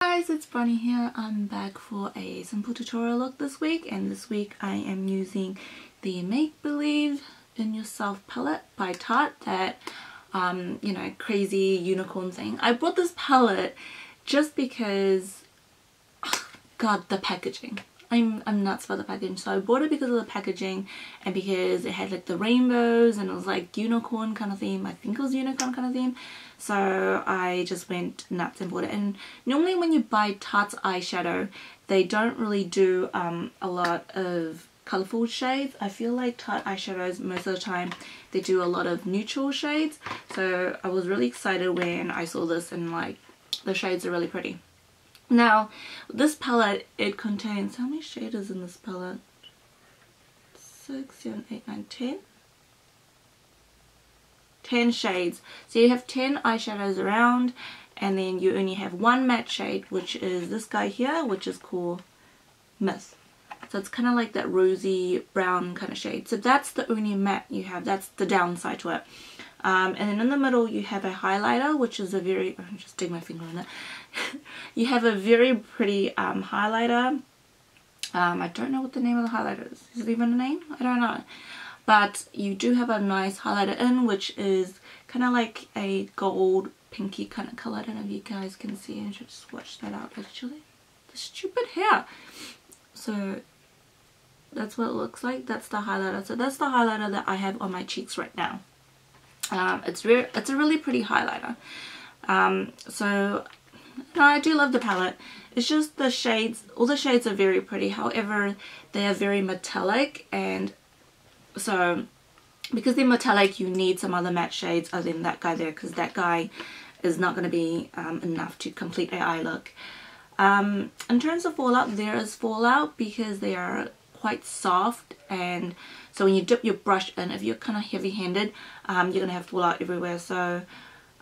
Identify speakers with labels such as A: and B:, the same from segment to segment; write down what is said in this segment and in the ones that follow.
A: Guys, it's Bonnie here. I'm back for a simple tutorial look this week, and this week I am using the Make Believe in Yourself palette by Tarte, that you know, crazy unicorn thing. I bought this palette just because God, the packaging. I'm nuts for the packaging. So I bought it because of the packaging and because it had like the rainbows and it was like unicorn kind of theme. I think it was unicorn kind of theme. So I just went nuts and bought it. And normally when you buy Tarte's eyeshadow, they don't really do a lot of colourful shades. I feel like Tarte eyeshadows most of the time they do a lot of neutral shades. So I was really excited when I saw this, and like the shades are really pretty. Now, this palette, it contains, how many shades is in this palette? 6, 7, 8, 9, 10? 10 shades. So you have 10 eyeshadows around, and then you only have one matte shade, which is this guy here, which is called Myth. So it's kind of like that rosy brown kind of shade. So that's the only matte you have. That's the downside to it. And then in the middle you have a highlighter, which is a very, I'm just digging my finger on it. You have a very pretty highlighter. I don't know what the name of the highlighter is. Is it even a name? I don't know. But you do have a nice highlighter in, which is kind of like a gold pinky kind of color. I don't know if you guys can see. I should swatch that out actually. The stupid hair. So that's what it looks like. That's the highlighter. So that's the highlighter that I have on my cheeks right now. It's a really pretty highlighter. So no, I do love the palette. It's just the shades, all the shades are very pretty. However, they are very metallic, and so because they're metallic, you need some other matte shades other than that guy there, because that guy is not going to be enough to complete an eye look. In terms of fallout, there is fallout because they are quite soft, and so when you dip your brush in, if you're kind of heavy-handed, you're going to have fallout everywhere. So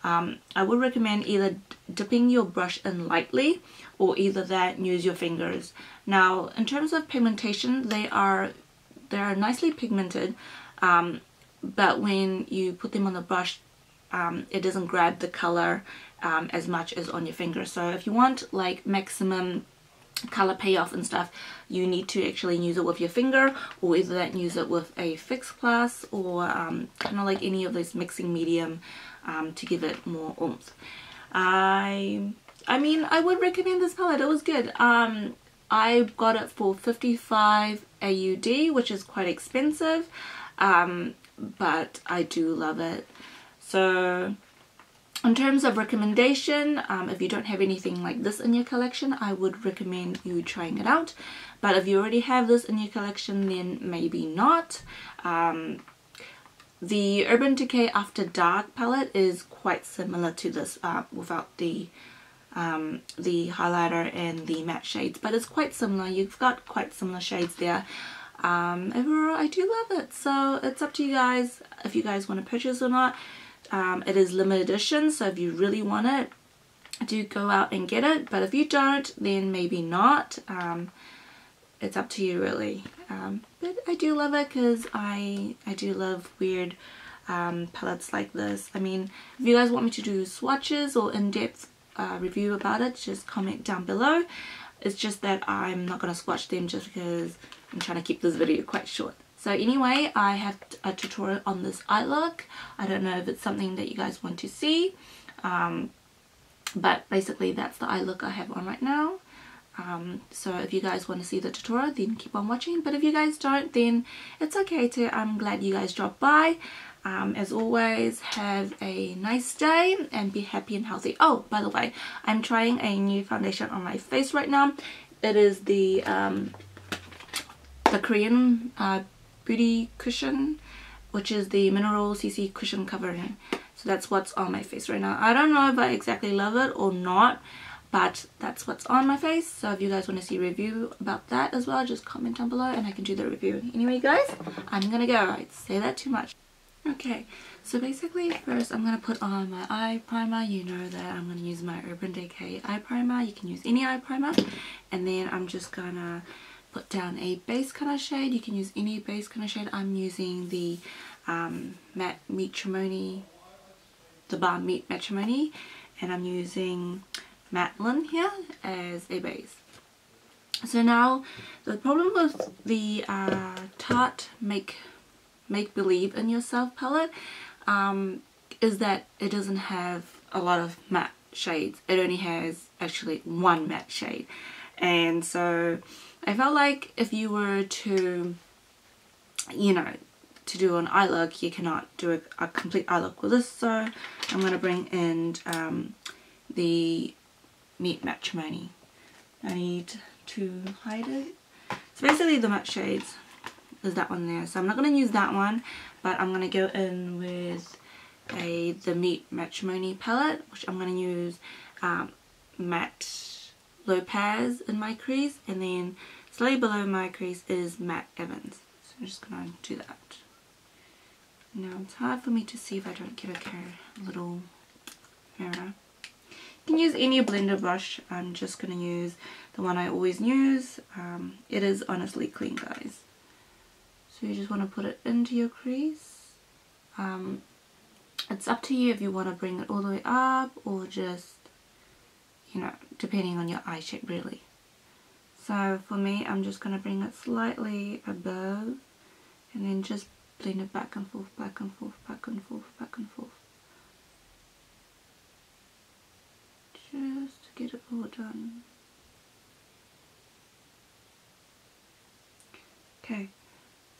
A: I would recommend either dipping your brush in lightly, or either that and use your fingers. Now, in terms of pigmentation, they are nicely pigmented, but when you put them on the brush, it doesn't grab the color as much as on your finger. So if you want like maximum color payoff and stuff, you need to actually use it with your finger, or either that and use it with a Fix Plus, or kind of like any of this mixing medium to give it more oomph. I mean, I would recommend this palette. It was good. I got it for 55 AUD, which is quite expensive, but I do love it. So in terms of recommendation, if you don't have anything like this in your collection, I would recommend you trying it out. But if you already have this in your collection, then maybe not. The Urban Decay After Dark palette is quite similar to this, without the highlighter and the matte shades, but it's quite similar. You've got quite similar shades there. Overall, I do love it. So it's up to you guys if you guys want to purchase or not. It is limited edition, so if you really want it, do go out and get it. But if you don't, then maybe not. It's up to you really. But I do love it because I do love weird palettes like this. I mean, if you guys want me to do swatches or in-depth review about it, just comment down below. It's just that I'm not going to swatch them just because I'm trying to keep this video quite short. So anyway, I have a tutorial on this eye look. I don't know if it's something that you guys want to see, but basically that's the eye look I have on right now. So if you guys want to see the tutorial, then keep on watching. But if you guys don't, then it's okay too. I'm glad you guys dropped by. As always, have a nice day and be happy and healthy. Oh, by the way, I'm trying a new foundation on my face right now. It is the Korean Beauty Cushion, which is the Mineral CC Cushion Covering. So that's what's on my face right now. I don't know if I exactly love it or not, but that's what's on my face. So if you guys want to see a review about that as well, just comment down below and I can do the review. Anyway guys, I'm gonna go. I say that too much. Okay, so basically first I'm going to put on my eye primer. You know that I'm going to use my Urban Decay eye primer. You can use any eye primer. And then I'm just going to put down a base kind of shade. You can use any base kind of shade. I'm using the Matte Matrimony, the Balm Meat Matrimony. And I'm using Matlin here as a base. So now the problem with the Tarte Make Believe in Yourself palette is that it doesn't have a lot of matte shades. It only has actually one matte shade, and so I felt like if you were to, you know, to do an eye look, you cannot do a complete eye look with this, so I'm going to bring in the Meet Matrimony. I need to hide it. So basically the matte shades is that one there, so I'm not going to use that one, but I'm going to go in with the Meet Matrimony palette, which I'm going to use Matte Lopez in my crease, and then slightly below my crease is Matte Evans. So I'm just going to do that. Now it's hard for me to see if I don't get a little mirror. You can use any blender brush. I'm just going to use the one I always use. It is honestly clean, guys. So you just want to put it into your crease. It's up to you if you want to bring it all the way up or just, you know, depending on your eye shape really. So for me, I'm just going to bring it slightly above and then just blend it back and forth, back and forth, back and forth, back and forth. Just to get it all done. Okay,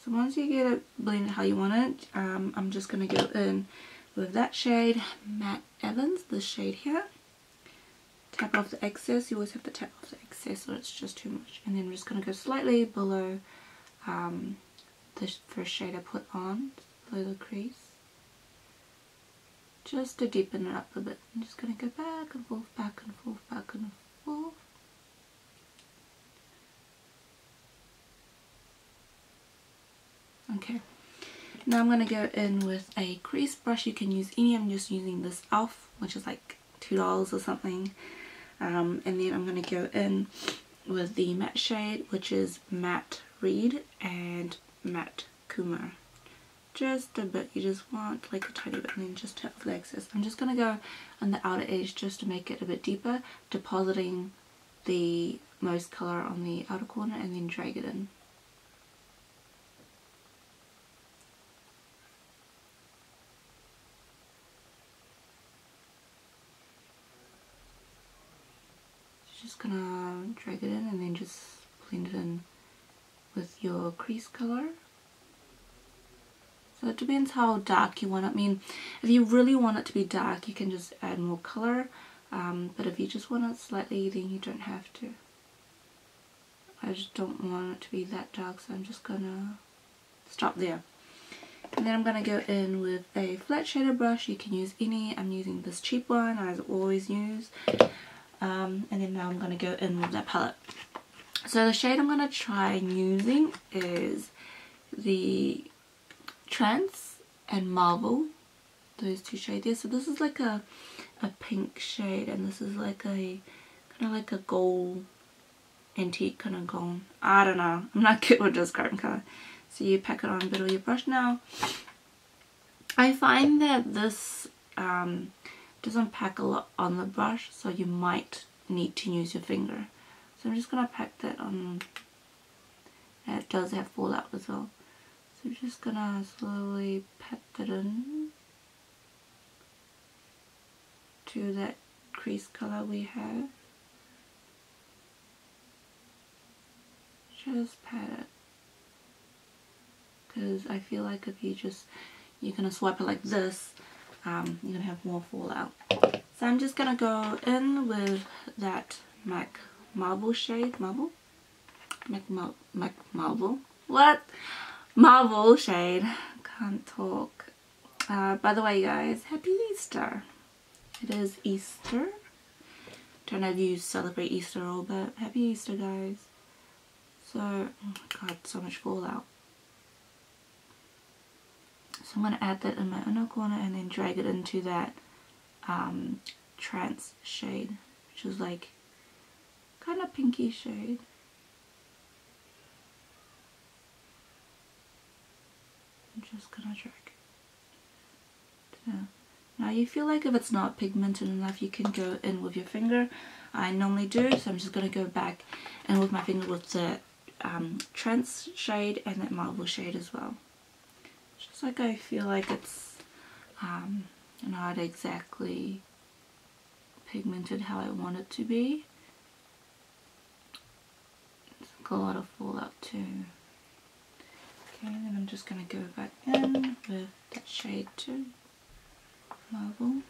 A: so once you get it blended how you want it, I'm just going to go in with that shade, Matte Evans, this shade here. Tap off the excess. You always have to tap off the excess or it's just too much. And then I'm just going to go slightly below the first shade I put on, below the crease, just to deepen it up a bit. I'm just going to go back and forth, back and forth, back and forth. Okay, now I'm going to go in with a crease brush. You can use any. I'm just using this e.l.f., which is like $2 or something. And then I'm going to go in with the matte shade, which is Matte Reed and Matte Kumar. Just a bit. You just want like a tiny bit, and then just tap the excess. I'm just going to go on the outer edge just to make it a bit deeper, depositing the most color on the outer corner and then drag it in. Just gonna drag it in and then just blend it in with your crease color. So it depends how dark you want it. I mean, if you really want it to be dark, you can just add more color. But if you just want it slightly, then you don't have to. I just don't want it to be that dark, so I'm just gonna stop there. And then I'm gonna go in with a flat shader brush. You can use any. I'm using this cheap one, as I always use. And then now I'm going to go in with that palette. So the shade I'm going to try using is the Trance and Marvel, those two shades there. So this is like a pink shade, and this is like a kind of like a gold, antique kind of gold. I don't know, I'm not good with describing color. So you pack it on a bit of your brush. Now I find that this doesn't pack a lot on the brush, so you might need to use your finger. So I'm just going to pack that on. And it does have fallout as well. So I'm just going to slowly pat that in to that crease color we have. Just pat it. Because I feel like if you're going to swipe it like this, you're going to have more fallout. So I'm just going to go in with that MAC Marble shade. Marble? MAC Marble? What? Marble shade. Can't talk. By the way, guys, happy Easter. It is Easter. Don't know if you celebrate Easter or all, but happy Easter, guys. So, oh my god, so much fallout. So I'm going to add that in my inner corner and then drag it into that Trance shade, which is like kind of pinky shade. I'm just going to drag it. Now you feel like if it's not pigmented enough, you can go in with your finger. I normally do, so I'm just going to go back in with my finger with the Trance shade and that Marble shade as well. Just like I feel like it's not exactly pigmented how I want it to be. It's like a lot of fallout too. Okay, then I'm just going to go back in with that shade too. Marble.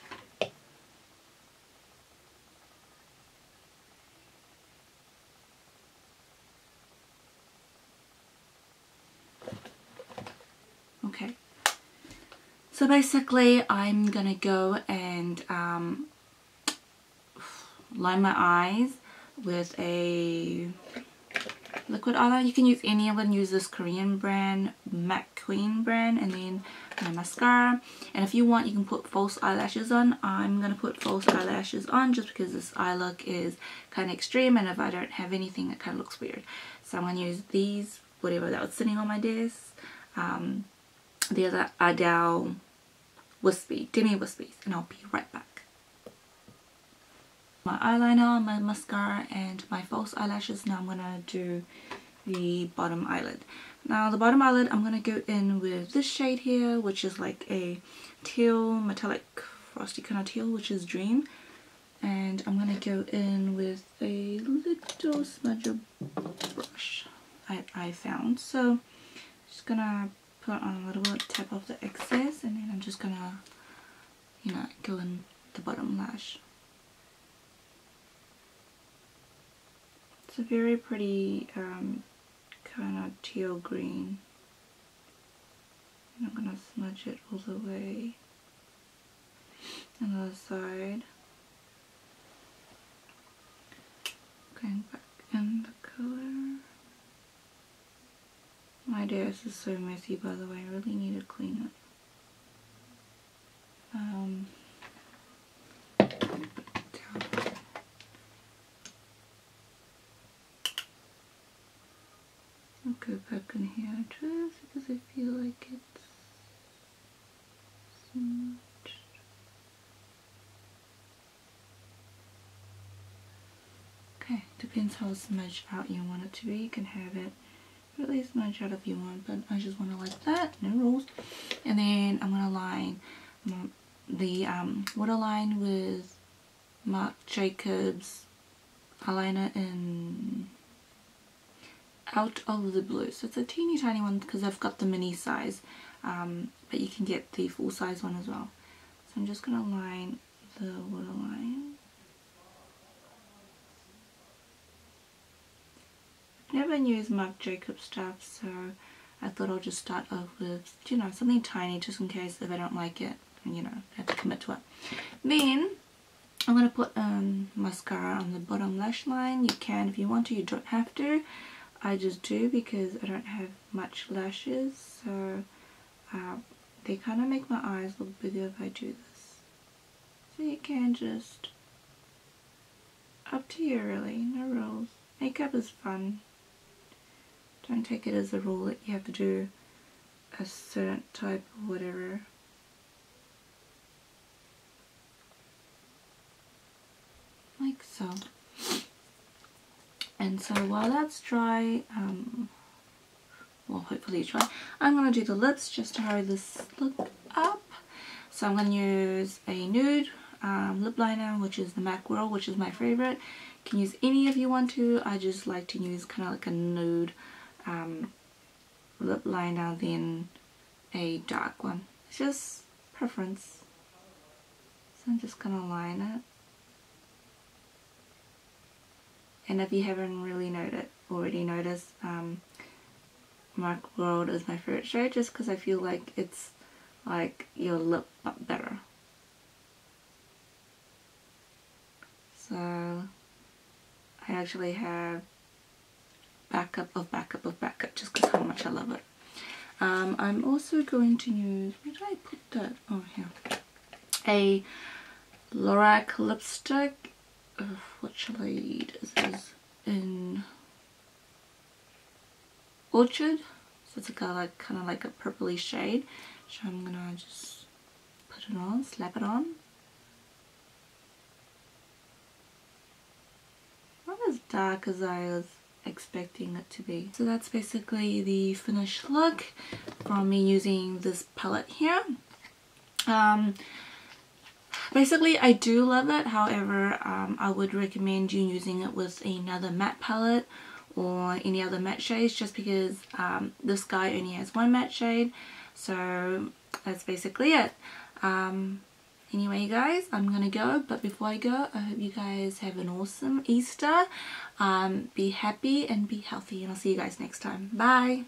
A: Okay, so basically I'm gonna go and line my eyes with a liquid eyeliner. You can use any. I'm going to use this Korean brand, MAC Queen brand, and then my mascara. And if you want, you can put false eyelashes on. I'm going to put false eyelashes on just because this eye look is kind of extreme, and if I don't have anything, it kind of looks weird. So I'm going to use these, whatever that was sitting on my desk. The other Adele Wispy, Demi Wispies, and I'll be right back. My eyeliner, my mascara, and my false eyelashes. Now I'm going to do the bottom eyelid. Now the bottom eyelid, I'm going to go in with this shade here, which is like a teal, metallic, frosty kind of teal, which is Dream. And I'm going to go in with a little smudger brush I found. So just going to put on a little bit, tap off the excess, and then I'm just going to, you know, go in the bottom lash. It's a very pretty kind of teal green. And I'm going to smudge it all the way on the other side. Going back in the color. My desk is so messy, by the way. I really need to clean it. I'll go back in here just because I feel like it's smudged. Okay, depends how smudged out you want it to be. You can have it really smudged out if you want, but I just want to like that, no rules. And then I'm going to line the waterline with Marc Jacobs eyeliner in Out of the Blue. So it's a teeny tiny one because I've got the mini size, but you can get the full size one as well. So I'm just going to line the waterline. Never used Marc Jacobs stuff, so I thought I'll just start off with, you know, something tiny just in case if I don't like it, you know, I have to commit to it. Then I'm going to put mascara on the bottom lash line. You can if you want to, you don't have to. I just do because I don't have much lashes, so they kind of make my eyes look bigger if I do this. So you can just, up to you really, no rules. Makeup is fun. Don't take it as a rule that you have to do a certain type of whatever. Like so. And so while that's dry, well hopefully it's dry, I'm going to do the lips just to hurry this look up. So I'm going to use a nude lip liner, which is the MAC Whirl, which is my favorite. You can use any if you want to. I just like to use kind of like a nude lip liner than a dark one. It's just preference. So I'm just going to line it. And if you haven't really already noticed, MAC Whirl is my favorite shade just because I feel like it's like your lip but better. So I actually have backup of backup of backup just because how much I love it. I'm also going to use, where did I put that? Oh, here. A Lorac lipstick. What shade is this? In Orchard. So it's kind of like a purpley shade. So I'm gonna just put it on, slap it on. Not as dark as I was expecting it to be. So that's basically the finished look from me using this palette here. Basically I do love it, however I would recommend you using it with another matte palette or any other matte shades, just because this guy only has one matte shade. So that's basically it. Anyway guys, I'm gonna go, but before I go, I hope you guys have an awesome Easter. Be happy and be healthy, and I'll see you guys next time. Bye!